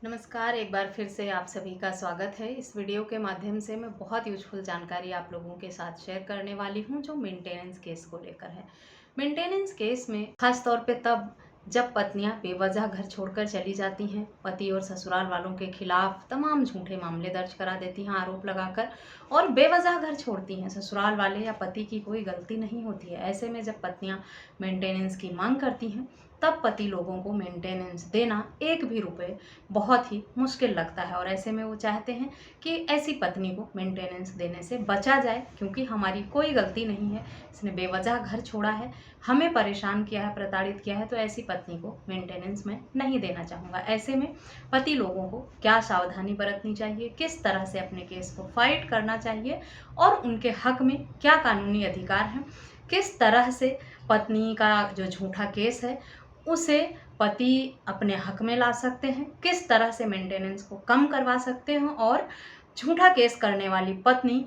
नमस्कार, एक बार फिर से आप सभी का स्वागत है। इस वीडियो के माध्यम से मैं बहुत यूज़फुल जानकारी आप लोगों के साथ शेयर करने वाली हूं जो मेंटेनेंस केस को लेकर है। मेंटेनेंस केस में खास तौर पे तब जब पत्नियां बेवजह घर छोड़कर चली जाती हैं, पति और ससुराल वालों के खिलाफ तमाम झूठे मामले दर्ज करा देती हैं आरोप लगाकर और बेवजह घर छोड़ती हैं। ससुराल वाले या पति की कोई गलती नहीं होती है। ऐसे में जब पत्नियां मेंटेनेंस की मांग करती हैं तब पति लोगों को मेंटेनेंस देना एक भी रुपए बहुत ही मुश्किल लगता है और ऐसे में वो चाहते हैं कि ऐसी पत्नी को मेंटेनेंस देने से बचा जाए, क्योंकि हमारी कोई गलती नहीं है, इसने बेवजह घर छोड़ा है, हमें परेशान किया है, प्रताड़ित किया है, तो ऐसी पत्नी को मेंटेनेंस मैं नहीं देना चाहूँगा। ऐसे में पति लोगों को क्या सावधानी बरतनी चाहिए, किस तरह से अपने केस को फाइट करना चाहिए और उनके हक में क्या कानूनी अधिकार हैं, किस तरह से पत्नी का जो झूठा केस है उसे पति अपने हक में ला सकते हैं, किस तरह से मेंटेनेंस को कम करवा सकते हैं और झूठा केस करने वाली पत्नी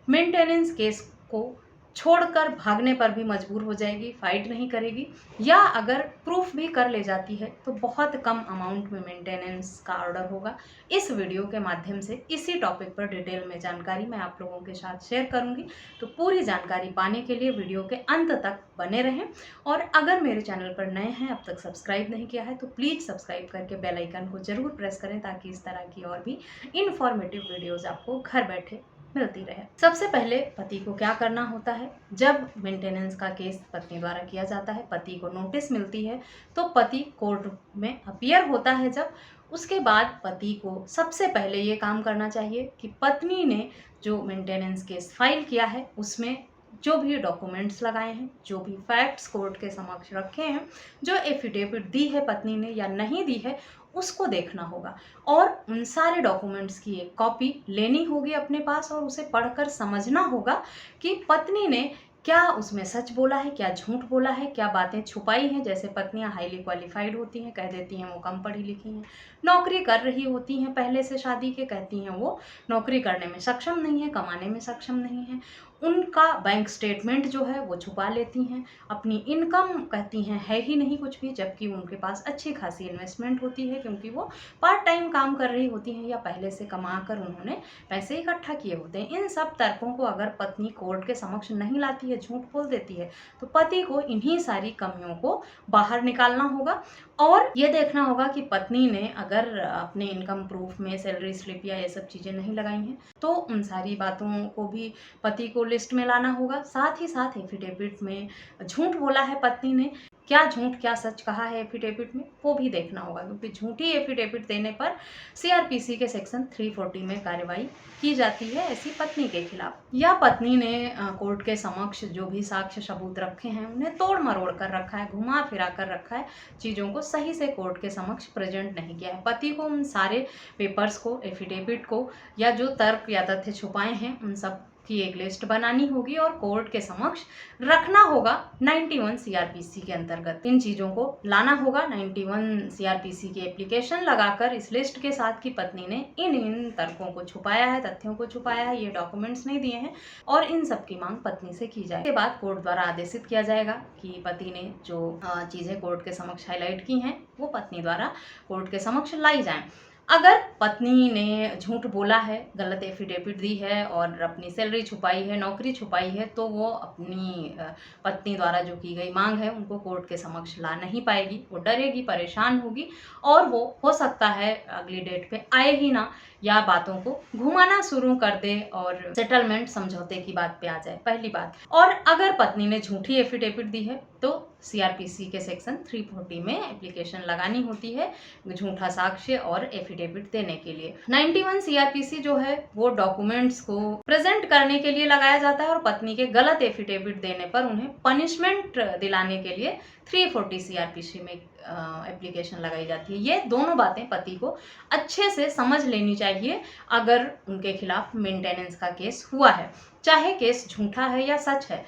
मेंटेनेंस केस को छोड़कर भागने पर भी मजबूर हो जाएगी, फाइट नहीं करेगी, या अगर प्रूफ भी कर ले जाती है तो बहुत कम अमाउंट में मेंटेनेंस का ऑर्डर होगा। इस वीडियो के माध्यम से इसी टॉपिक पर डिटेल में जानकारी मैं आप लोगों के साथ शेयर करूंगी, तो पूरी जानकारी पाने के लिए वीडियो के अंत तक बने रहें। और अगर मेरे चैनल पर नए हैं, अब तक सब्सक्राइब नहीं किया है, तो प्लीज़ सब्सक्राइब करके बेल आइकन को जरूर प्रेस करें ताकि इस तरह की और भी इन्फॉर्मेटिव वीडियोज़ आपको घर बैठे मिलती रहे। सबसे पहले पति को क्या करना होता है, जब मेंटेनेंस का केस पत्नी द्वारा किया जाता है, पति को नोटिस मिलती है, तो पति कोर्ट में अपीयर होता है। जब उसके बाद पति को सबसे पहले ये काम करना चाहिए कि पत्नी ने जो मेंटेनेंस केस फाइल किया है उसमें जो भी डॉक्यूमेंट्स लगाए हैं, जो भी फैक्ट्स कोर्ट के समक्ष रखे हैं, जो एफिडेविट दी है पत्नी ने या नहीं दी है, उसको देखना होगा और उन सारे डॉक्यूमेंट्स की एक कॉपी लेनी होगी अपने पास और उसे पढ़कर समझना होगा कि पत्नी ने क्या उसमें सच बोला है, क्या झूठ बोला है, क्या बातें छुपाई हैं। जैसे पत्नियां हाईली क्वालिफाइड होती हैं, कह देती हैं वो कम पढ़ी लिखी हैं, नौकरी कर रही होती हैं पहले से शादी के, कहती हैं वो नौकरी करने में सक्षम नहीं है, कमाने में सक्षम नहीं है, उनका बैंक स्टेटमेंट जो है वो छुपा लेती हैं, अपनी इनकम कहती हैं है ही नहीं कुछ भी, जबकि उनके पास अच्छी खासी इन्वेस्टमेंट होती है, क्योंकि वो पार्ट टाइम काम कर रही होती हैं या पहले से कमा कर उन्होंने पैसे इकट्ठा किए होते हैं। इन सब तर्कों को अगर पत्नी कोर्ट के समक्ष नहीं लाती है, झूठ बोल देती है, तो पति को इन्हीं सारी कमियों को बाहर निकालना होगा और ये देखना होगा कि पत्नी ने अगर अपने इनकम प्रूफ में सैलरी स्लिप या ये सब चीज़ें नहीं लगाई हैं तो उन सारी बातों को भी पति को लिस्ट में लाना होगा। साथ ही साथ एफिडेविट में झूठ बोला है पत्नी ने, क्या झूठ क्या सच कहा है एफिडेविट में, वो भी देखना होगा, क्योंकि झूठी एफिडेविट देने पर सीआरपीसी के सेक्शन 340 में कार्रवाई की जाती है ऐसी पत्नी के खिलाफ। या पत्नी ने कोर्ट के समक्ष जो भी साक्ष्य सबूत रखे हैं उन्हें तोड़ मरोड़ कर रखा है, घुमा फिरा कर रखा है, चीज़ों को सही से कोर्ट के समक्ष प्रेजेंट नहीं किया है। पति को उन सारे पेपर्स को, एफिडेविट को या जो तर्क या तथ्य छुपाए हैं उन सब की एक लिस्ट बनानी होगी और कोर्ट के समक्ष रखना होगा। 91 सीआरपीसी के अंतर्गत इन चीज़ों को लाना होगा। 91 सीआरपीसी की एप्लीकेशन लगाकर इस लिस्ट के साथ कि पत्नी ने इन तर्कों को छुपाया है, तथ्यों को छुपाया है, ये डॉक्यूमेंट्स नहीं दिए हैं, और इन सब की मांग पत्नी से की जाए। इसके बाद कोर्ट द्वारा आदेशित किया जाएगा कि पति ने जो चीज़ें कोर्ट के समक्ष हाईलाइट की हैं वो पत्नी द्वारा कोर्ट के समक्ष लाई जाएं। अगर पत्नी ने झूठ बोला है, गलत एफिडेविट दी है और अपनी सैलरी छुपाई है, नौकरी छुपाई है, तो वो अपनी पत्नी द्वारा जो की गई मांग है उनको कोर्ट के समक्ष ला नहीं पाएगी। वो डरेगी, परेशान होगी और वो हो सकता है अगली डेट पे आए ही ना, या बातों को घुमाना शुरू कर दे और सेटलमेंट समझौते की बात पे आ जाए, पहली बात। और अगर पत्नी ने झूठी एफिडेविट दी है तो सीआरपीसी के सेक्शन 340 में एप्लीकेशन लगानी होती है झूठा साक्ष्य और एफिडेविट देने के लिए। 91 सीआरपीसी जो है वो डॉक्यूमेंट्स को प्रेजेंट करने के लिए लगाया जाता है और पत्नी के गलत एफिडेविट देने पर उन्हें पनिशमेंट दिलाने के लिए 340 सीआरपीसी में एप्लीकेशन लगाई जाती है। ये दोनों बातें पति को अच्छे से समझ लेनी चाहिए अगर उनके खिलाफ मेंटेनेंस का केस हुआ है, चाहे केस झूठा है या सच है।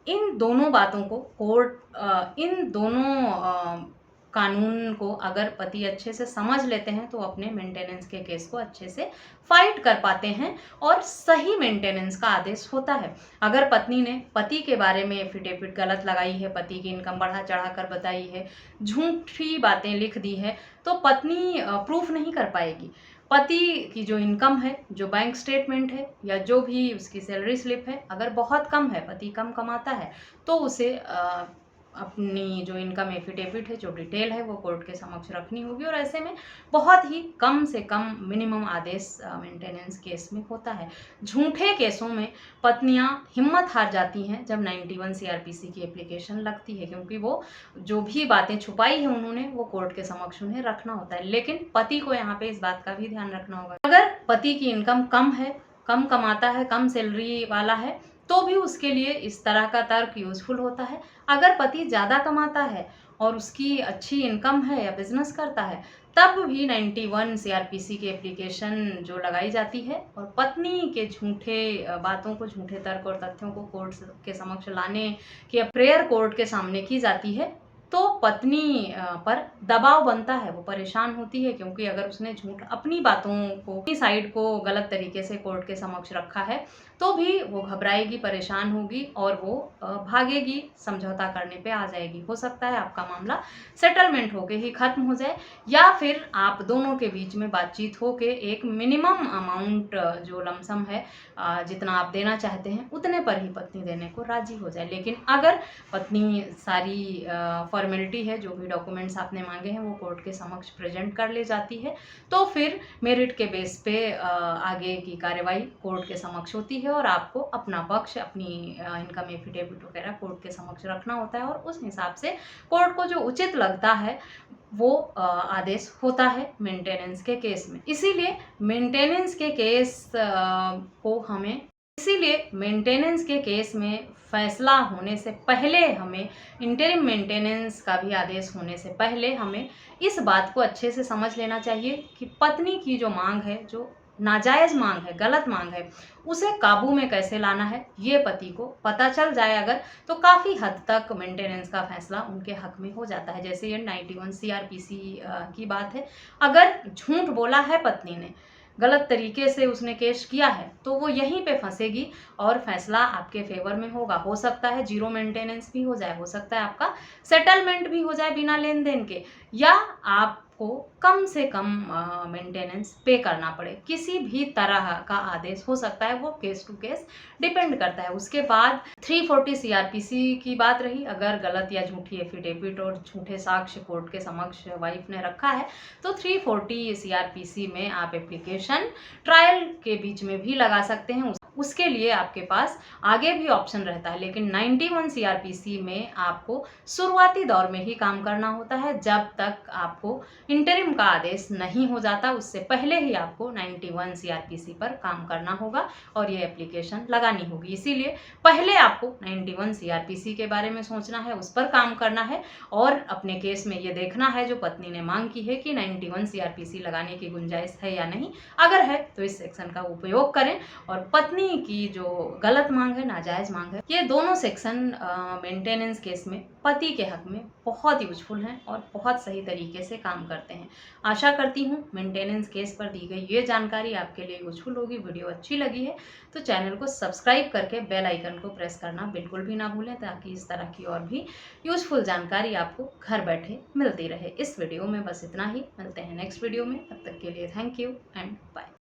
इन दोनों बातों को कोर्ट, इन दोनों कानून को अगर पति अच्छे से समझ लेते हैं तो अपने मेंटेनेंस के केस को अच्छे से फाइट कर पाते हैं और सही मेंटेनेंस का आदेश होता है। अगर पत्नी ने पति के बारे में एफिडेविट गलत लगाई है, पति की इनकम बढ़ा चढ़ा कर बताई है, झूठी बातें लिख दी है, तो पत्नी प्रूफ नहीं कर पाएगी। पति की जो इनकम है, जो बैंक स्टेटमेंट है या जो भी उसकी सैलरी स्लिप है, अगर बहुत कम है, पति कम कमाता है, तो उसे अपनी जो इनकम एफिडेविट है, जो डिटेल है, वो कोर्ट के समक्ष रखनी होगी। और ऐसे में बहुत ही कम से कम मिनिमम आदेश मेंटेनेंस केस में होता है। झूठे केसों में पत्नियां हिम्मत हार जाती हैं जब 91 सीआरपीसी की एप्लीकेशन लगती है, क्योंकि वो जो भी बातें छुपाई है उन्होंने, वो कोर्ट के समक्ष उन्हें रखना होता है। लेकिन पति को यहाँ पे इस बात का भी ध्यान रखना होगा, अगर पति की इनकम कम है, कम कमाता है, कम सैलरी वाला है, तो भी उसके लिए इस तरह का तर्क यूजफुल होता है। अगर पति ज़्यादा कमाता है और उसकी अच्छी इनकम है या बिजनेस करता है, तब भी 91 सीआरपीसी की एप्लीकेशन जो लगाई जाती है और पत्नी के झूठे बातों को, झूठे तर्क और तथ्यों को कोर्ट के समक्ष लाने की प्रेयर कोर्ट के सामने की जाती है, तो पत्नी पर दबाव बनता है, वो परेशान होती है, क्योंकि अगर उसने झूठ अपनी बातों को, अपनी साइड को गलत तरीके से कोर्ट के समक्ष रखा है, तो भी वो घबराएगी, परेशान होगी और वो भागेगी, समझौता करने पे आ जाएगी। हो सकता है आपका मामला सेटलमेंट होके ही खत्म हो जाए, या फिर आप दोनों के बीच में बातचीत होके एक मिनिमम अमाउंट जो लमसम है, जितना आप देना चाहते हैं उतने पर ही पत्नी देने को राजी हो जाए। लेकिन अगर पत्नी सारी फॉर्मेलिटी है, जो भी डॉक्यूमेंट्स आपने मांगे हैं, वो कोर्ट के समक्ष प्रेजेंट कर ले जाती है, तो फिर मेरिट के बेस पे आगे की कार्रवाई कोर्ट के समक्ष होती है और आपको अपना पक्ष, अपनी इनकम एफिडेविट वगैरह कोर्ट के समक्ष रखना होता है और उस हिसाब से कोर्ट को जो उचित लगता है वो आदेश होता है मेंटेनेंस के केस में। इसीलिए मेंटेनेंस के केस में फैसला होने से पहले हमें, इंटरिम मेंटेनेंस का भी आदेश होने से पहले हमें इस बात को अच्छे से समझ लेना चाहिए कि पत्नी की जो मांग है, जो नाजायज़ मांग है, गलत मांग है, उसे काबू में कैसे लाना है, ये पति को पता चल जाए अगर, तो काफ़ी हद तक मेंटेनेंस का फैसला उनके हक में हो जाता है। जैसे ये 91 सीआरपीसी की बात है, अगर झूठ बोला है पत्नी ने, गलत तरीके से उसने केस किया है, तो वो यहीं पे फंसेगी और फैसला आपके फेवर में होगा। हो सकता है जीरो मेंटेनेंस भी हो जाए, हो सकता है आपका सेटलमेंट भी हो जाए बिना लेन देन के, या आपको कम से कम मेंटेनेंस पे करना पड़े। किसी भी तरह का आदेश हो सकता है, वो केस टू केस डिपेंड करता है। उसके बाद 340 सीआरपीसी की बात रही, अगर गलत या झूठी एफिडेविट और झूठे साक्ष्य कोर्ट के समक्ष वाइफ ने रखा है, तो 340 सीआरपीसी में आप एप्लीकेशन ट्रायल के बीच में भी लगा सकते हैं। उसके लिए आपके पास आगे भी ऑप्शन रहता है, लेकिन 91 सीआरपीसी में आपको शुरुआती दौर में ही काम करना होता है। जब तक आपको इंटरिम का आदेश नहीं हो जाता, उससे पहले ही आपको 91 सीआरपीसी पर काम करना होगा और ये एप्लीकेशन लगानी होगी। इसीलिए पहले आपको 91 सीआरपीसी के बारे में सोचना है, उस पर काम करना है और अपने केस में ये देखना है, जो पत्नी ने मांग की है, कि 91 सीआरपीसी लगाने की गुंजाइश है या नहीं। अगर है तो इस सेक्शन का उपयोग करें, और पत्नी की जो गलत मांग है, नाजायज मांग है, ये दोनों सेक्शन मेंटेनेंस केस में पति के हक में बहुत यूजफुल हैं और बहुत सही तरीके से काम करते हैं। आशा करती हूँ मेंटेनेंस केस पर दी गई ये जानकारी आपके लिए यूजफुल होगी। वीडियो अच्छी लगी है तो चैनल को सब्सक्राइब करके बेल आइकन को प्रेस करना बिल्कुल भी ना भूलें, ताकि इस तरह की और भी यूजफुल जानकारी आपको घर बैठे मिलती रहे। इस वीडियो में बस इतना ही, मिलते हैं नेक्स्ट वीडियो में, तब तक के लिए थैंक यू एंड बाय।